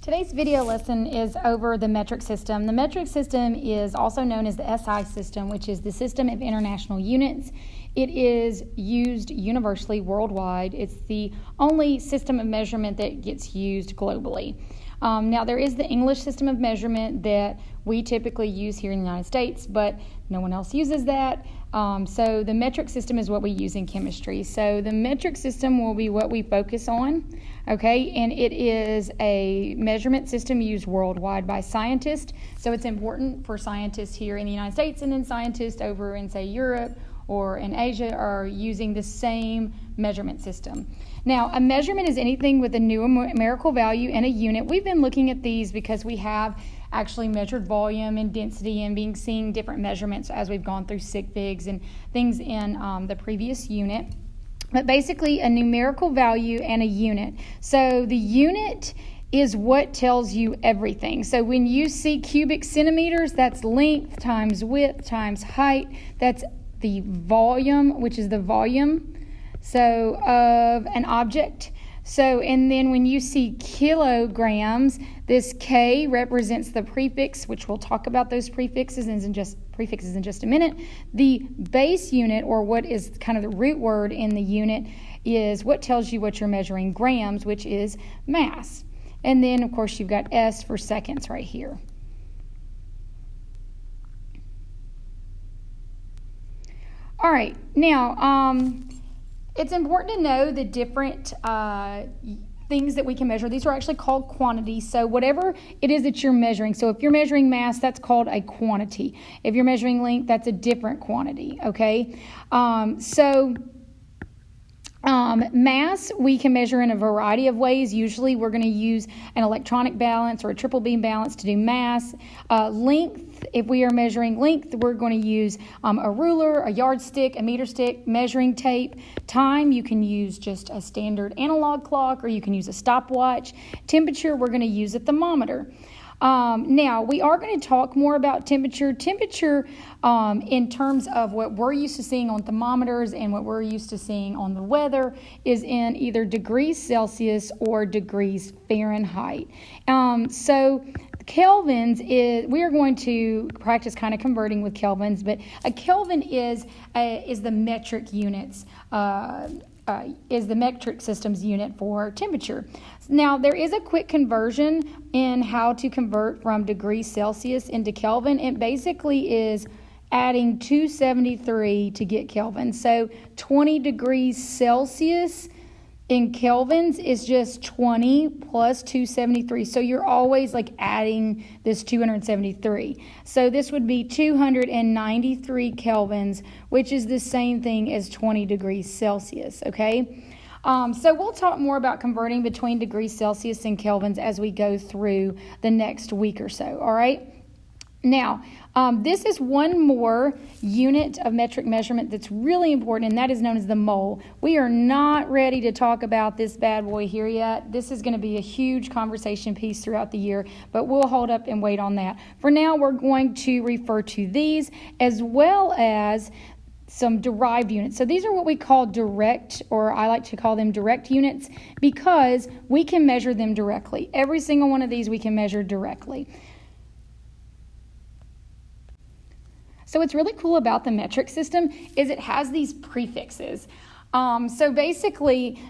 Today's video lesson is over the metric system. The metric system is also known as the SI system, which is the system of international units. It is used universally worldwide. It's the only system of measurement that gets used globally. Now, there is the English system of measurement that we typically use here in the United States, but no one else uses that. So the metric system is what we use in chemistry. So the metric system will be what we focus on, okay? And it is a measurement system used worldwide by scientists. So it's important for scientists here in the United States and then scientists over in, say, Europe or in Asia are using the same measurement system. Now, a measurement is anything with a numerical value and a unit. We've been looking at these because we have actually measured volume and density and seeing different measurements as we've gone through sig figs and things in the previous unit. But basically, a numerical value and a unit. So the unit is what tells you everything. So when you see cubic centimeters, that's length times width times height. That's the volume, which is the volume of an object. So, and then when you see kilograms, this K represents the prefix, which we'll talk about those prefixes in just a minute. The base unit, or what is kind of the root word in the unit, is what tells you what you're measuring, grams, which is mass. And then, of course, you've got S for seconds right here. All right, now, it's important to know the different things that we can measure. These are actually called quantities. So whatever it is that you're measuring. So if you're measuring mass, that's called a quantity. If you're measuring length, that's a different quantity, okay? Mass we can measure in a variety of ways. Usually we're going to use an electronic balance or a triple beam balance to do mass. Length, if we are measuring length, we're going to use a ruler, a yardstick, a meter stick, measuring tape. Time, you can use just a standard analog clock or you can use a stopwatch. Temperature, we're going to use a thermometer. Now, we are going to talk more about temperature. Temperature in terms of what we're used to seeing on thermometers and what we're used to seeing on the weather is in either degrees Celsius or degrees Fahrenheit. So kelvins we are going to practice kind of converting with kelvins, but a kelvin is the metric units. Is the metric system's unit for temperature. Now, there is a quick conversion in how to convert from degrees Celsius into Kelvin. It basically is adding 273 to get Kelvin. So 20 degrees Celsius in kelvins is just 20 plus 273. So you're always like adding this 273. So this would be 293 kelvins, which is the same thing as 20 degrees Celsius, okay? So we'll talk more about converting between degrees Celsius and kelvins as we go through the next week or so, all right? Now, this is one more unit of metric measurement that's really important, and that is known as the mole. We are not ready to talk about this bad boy here yet. This is going to be a huge conversation piece throughout the year, but we'll hold up and wait on that. For now, we're going to refer to these as well as some derived units. So these are what we call direct, or I like to call them direct units, because we can measure them directly. Every single one of these we can measure directly. So what's really cool about the metric system is it has these prefixes. So basically,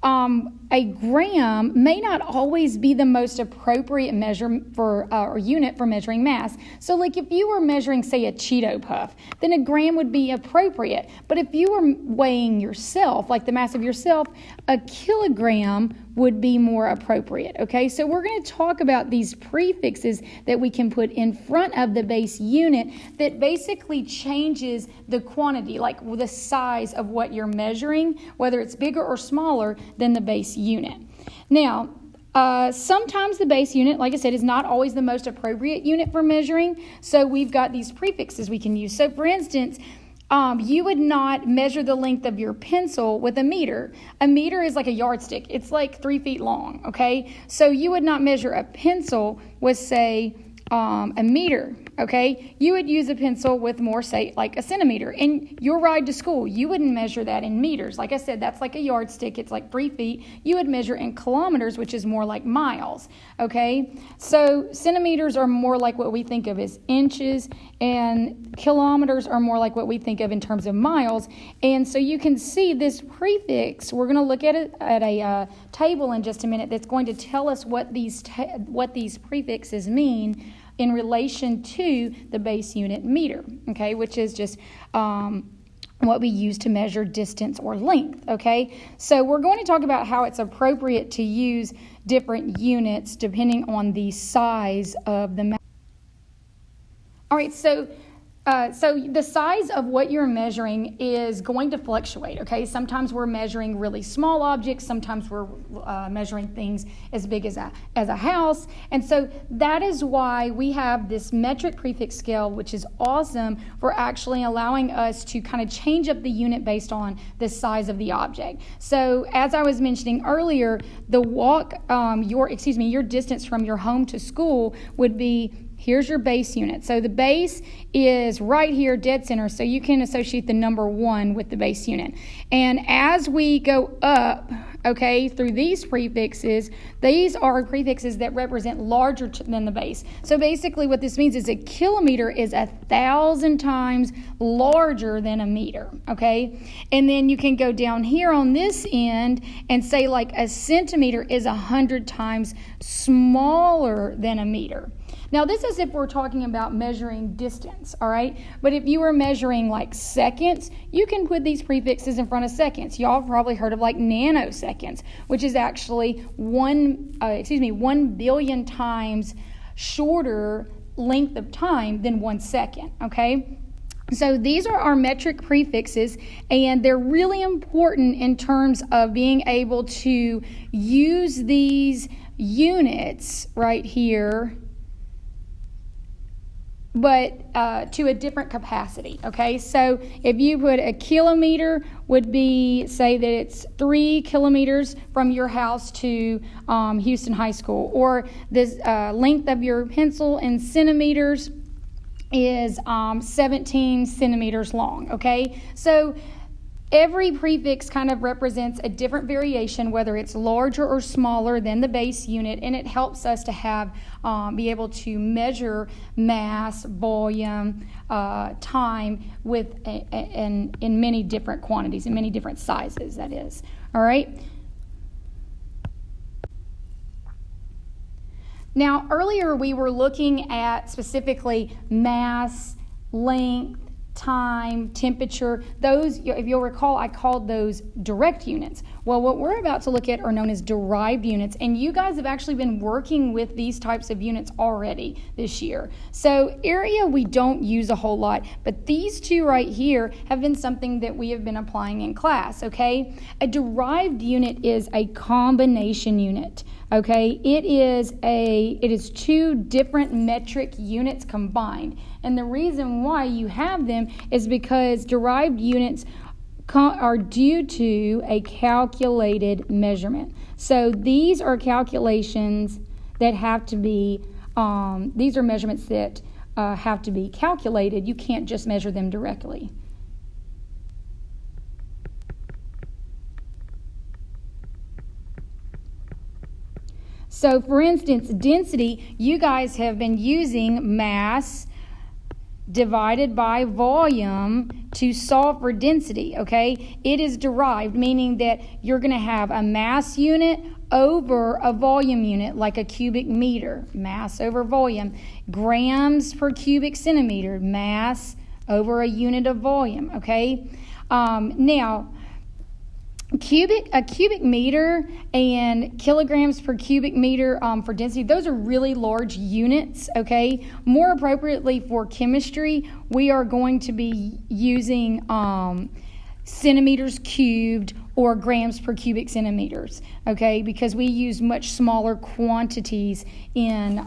a gram may not always be the most appropriate measure for or unit for measuring mass. So like if you were measuring, say, a Cheeto puff, then a gram would be appropriate. But if you were weighing yourself, like the mass of yourself, a kilogram would be more appropriate, okay? So we're going to talk about these prefixes that we can put in front of the base unit that basically changes the quantity, like the size of what you're measuring, whether it's bigger or smaller than the base unit. Now, sometimes the base unit, like I said, is not always the most appropriate unit for measuring, so we've got these prefixes we can use. So for instance, you would not measure the length of your pencil with a meter. A meter is like a yardstick. It's like 3 feet long, okay? So you would not measure a pencil with, say, a meter, okay? You would use a pencil with more, say, like a centimeter. And your ride to school, you wouldn't measure that in meters. Like I said, that's like a yardstick. It's like 3 feet. You would measure in kilometers, which is more like miles, okay? So centimeters are more like what we think of as inches, and kilometers are more like what we think of in terms of miles. And so you can see this prefix. We're going to look at it at a table in just a minute that's going to tell us what these prefixes mean in relation to the base unit meter, okay, which is just what we use to measure distance or length, okay? So we're going to talk about how it's appropriate to use different units depending on the size of the map. All right, so the size of what you're measuring is going to fluctuate, okay? Sometimes we're measuring really small objects. Sometimes we're measuring things as big as a house. And so that is why we have this metric prefix scale, which is awesome for actually allowing us to kind of change up the unit based on the size of the object. So as I was mentioning earlier, the your distance from your home to school would be, here's your base unit. So the base is right here, dead center, so you can associate the number 1 with the base unit. And as we go up, okay, through these prefixes, these are prefixes that represent larger than the base. So basically what this means is a kilometer is 1,000 times larger than a meter, okay? And then you can go down here on this end and say like a centimeter is 100 times smaller than a meter. Now, this is if we're talking about measuring distance, all right? But if you were measuring like seconds, you can put these prefixes in front of seconds. Y'all have probably heard of like nanoseconds, which is actually 1 billion times shorter length of time than 1 second, okay? So these are our metric prefixes, and they're really important in terms of being able to use these units right here, but to a different capacity, okay? So if you put a kilometer would be, say that it's 3 kilometers from your house to Houston High School, or this length of your pencil in centimeters is 17 centimeters long, okay? So every prefix kind of represents a different variation, whether it's larger or smaller than the base unit, and it helps us to have be able to measure mass, volume, time in many different quantities, in many different sizes, that is. All right? Now, earlier we were looking at specifically mass, length, time, temperature. Those, if you'll recall, I called those direct units. Well, what we're about to look at are known as derived units, and you guys have actually been working with these types of units already this year. So area we don't use a whole lot, but these two right here have been something that we have been applying in class, okay? A derived unit is a combination unit. Okay, it is 2 different metric units combined. And the reason why you have them is because derived units are due to a calculated measurement. So these are calculations that have to be, these are measurements that have to be calculated. You can't just measure them directly. So, for instance, density, you guys have been using mass divided by volume to solve for density, okay? It is derived, meaning that you're going to have a mass unit over a volume unit, like a cubic meter, mass over volume. Grams per cubic centimeter, mass over a unit of volume, okay? Now, a cubic meter and kilograms per cubic meter for density, those are really large units, okay? More appropriately for chemistry, we are going to be using centimeters cubed or grams per cubic centimeters, okay? Because we use much smaller quantities in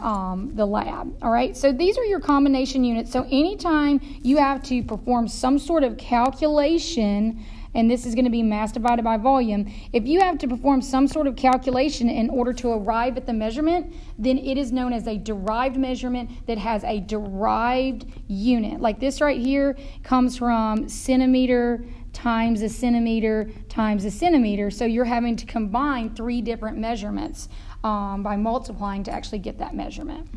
the lab, all right? So these are your combination units. So anytime you have to perform some sort of calculation and this is going to be mass divided by volume. If you have to perform some sort of calculation in order to arrive at the measurement, then it is known as a derived measurement that has a derived unit. Like this right here comes from centimeter times a centimeter times a centimeter. So you're having to combine 3 different measurements by multiplying to actually get that measurement.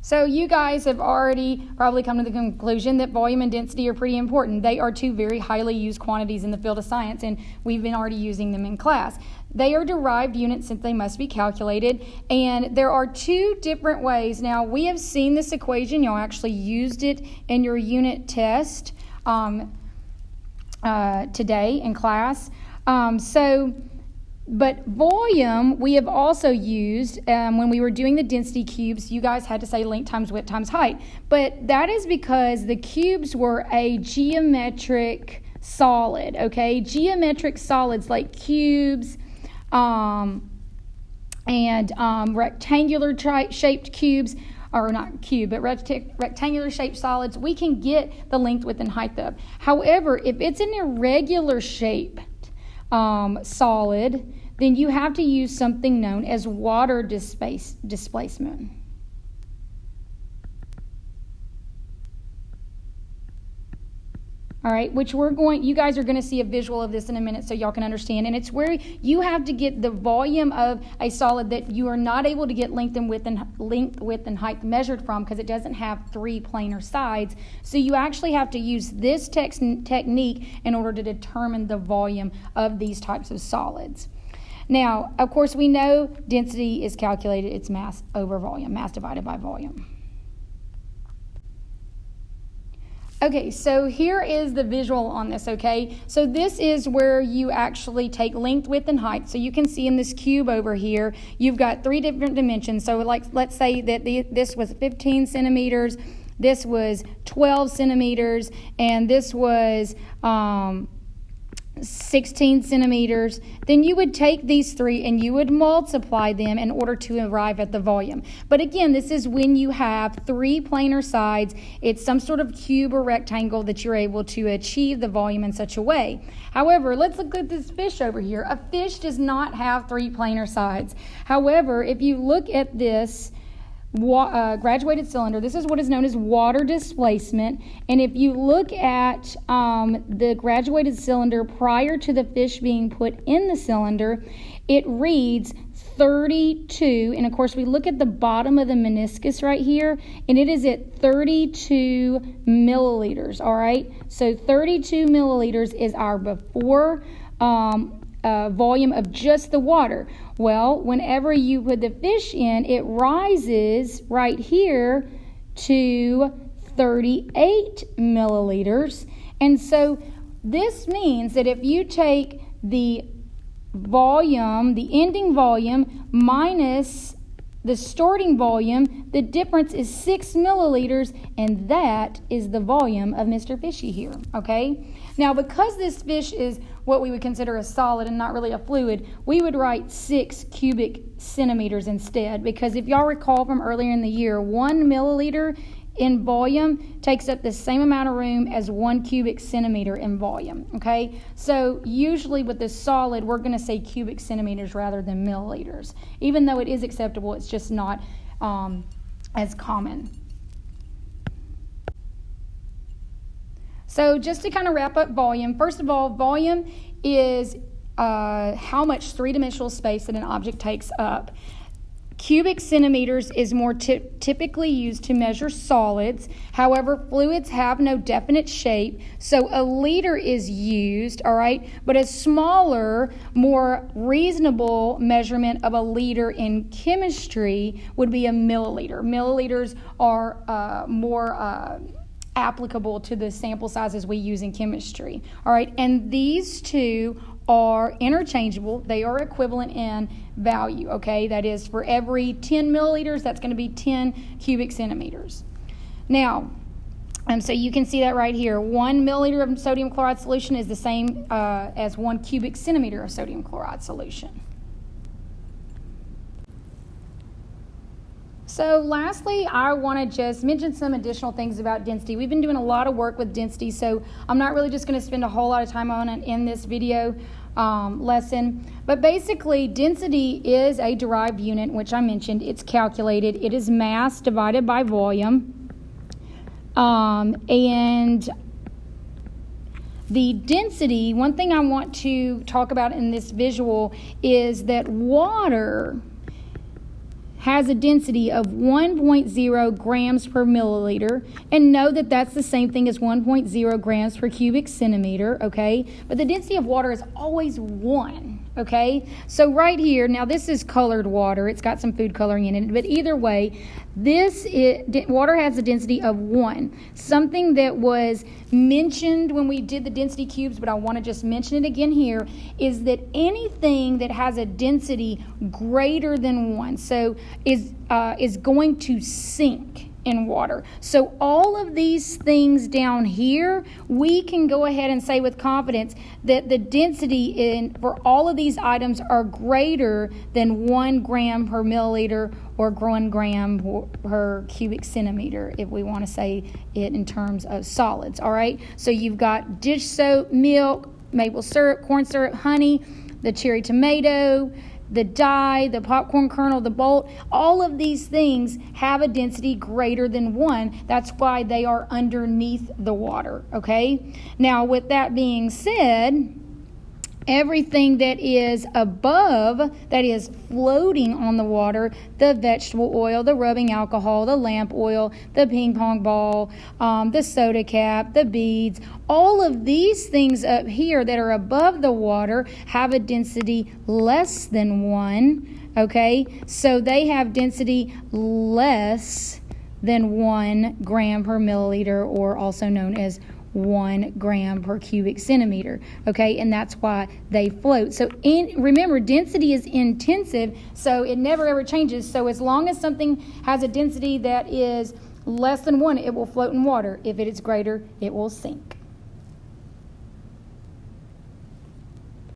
So you guys have already probably come to the conclusion that volume and density are pretty important. They are 2 very highly used quantities in the field of science, and we've been already using them in class. They are derived units since they must be calculated, and there are 2 different ways. Now, we have seen this equation. Y'all actually used it in your unit test today in class. But volume, we have also used when we were doing the density cubes. You guys had to say length times width times height. But that is because the cubes were a geometric solid, okay? Geometric solids like cubes and rectangular shaped cubes, or not cube, but rectangular shaped solids, we can get the length, width, and height of. However, if it's an irregular shape, solid, then you have to use something known as water displacement. All right, which you guys are going to see a visual of this in a minute so y'all can understand. And it's where you have to get the volume of a solid that you are not able to get length, width, and height measured from because it doesn't have 3 planar sides. So you actually have to use this technique in order to determine the volume of these types of solids. Now, of course, we know density is calculated. It's mass over volume, mass divided by volume. Okay, so here is the visual on this, okay? So this is where you actually take length, width, and height. So you can see in this cube over here, you've got 3 different dimensions. So like, let's say that this was 15 centimeters, this was 12 centimeters, and this was 16 centimeters. Then you would take these 3 and you would multiply them in order to arrive at the volume. But again, this is when you have 3 planar sides. It's some sort of cube or rectangle that you're able to achieve the volume in such a way. However, let's look at this fish over here. A fish does not have 3 planar sides. However, if you look at this graduated cylinder, this is what is known as water displacement. And if you look at the graduated cylinder prior to the fish being put in the cylinder, it reads 32. And of course, we look at the bottom of the meniscus right here, and it is at 32 milliliters. All right, so 32 milliliters is our before volume of just the water. Well, whenever you put the fish in, it rises right here to 38 milliliters. And so this means that if you take the volume, the ending volume, minus the starting volume, the difference is 6 milliliters, and that is the volume of Mr. Fishy here, okay? Now, because this fish is what we would consider a solid and not really a fluid, we would write 6 cubic centimeters instead, because if y'all recall from earlier in the year, 1 milliliter in volume takes up the same amount of room as 1 cubic centimeter in volume, okay? So usually with this solid, we're going to say cubic centimeters rather than milliliters. Even though it is acceptable, it's just not as common. So just to kind of wrap up volume, first of all, volume is how much three-dimensional space that an object takes up. Cubic centimeters is more typically used to measure solids. However, fluids have no definite shape, so a liter is used, all right? But a smaller, more reasonable measurement of a liter in chemistry would be a milliliter. Milliliters are more applicable to the sample sizes we use in chemistry, all right? And these two are interchangeable. They are equivalent in value, okay? That is, for every 10 milliliters, that's going to be 10 cubic centimeters. Now, so you can see that right here. 1 milliliter of sodium chloride solution is the same as 1 cubic centimeter of sodium chloride solution. So lastly, I want to just mention some additional things about density. We've been doing a lot of work with density, so I'm not really just going to spend a whole lot of time on it in this video lesson. But basically, density is a derived unit, which I mentioned. It's calculated. It is mass divided by volume. And the density, one thing I want to talk about in this visual is that water has a density of 1.0 grams per milliliter, and know that that's the same thing as 1.0 grams per cubic centimeter, okay? But the density of water is always 1, okay? So right here, now this is colored water. It's got some food coloring in it, but either way, water has a density of 1. Something that was mentioned when we did the density cubes, but I want to just mention it again here, is that anything that has a density greater than 1, so is going to sink in water. So all of these things down here, we can go ahead and say with confidence that the density for all of these items are greater than 1 gram per milliliter or 1 gram per cubic centimeter, if we want to say it in terms of solids. All right, so you've got dish soap, milk, maple syrup, corn syrup, honey, the cherry tomato, the dye, the popcorn kernel, the bolt, all of these things have a density greater than 1. That's why they are underneath the water, okay? Now, with that being said, everything that is above, that is floating on the water, the vegetable oil, the rubbing alcohol, the lamp oil, the ping pong ball, the soda cap, the beads, all of these things up here that are above the water have a density less than 1, okay? So they have density less than 1 gram per milliliter, or also known as 1 gram per cubic centimeter, okay? And that's why they float. So remember, density is intensive, so it never ever changes. So as long as something has a density that is less than 1, it will float in water. If it is greater, it will sink.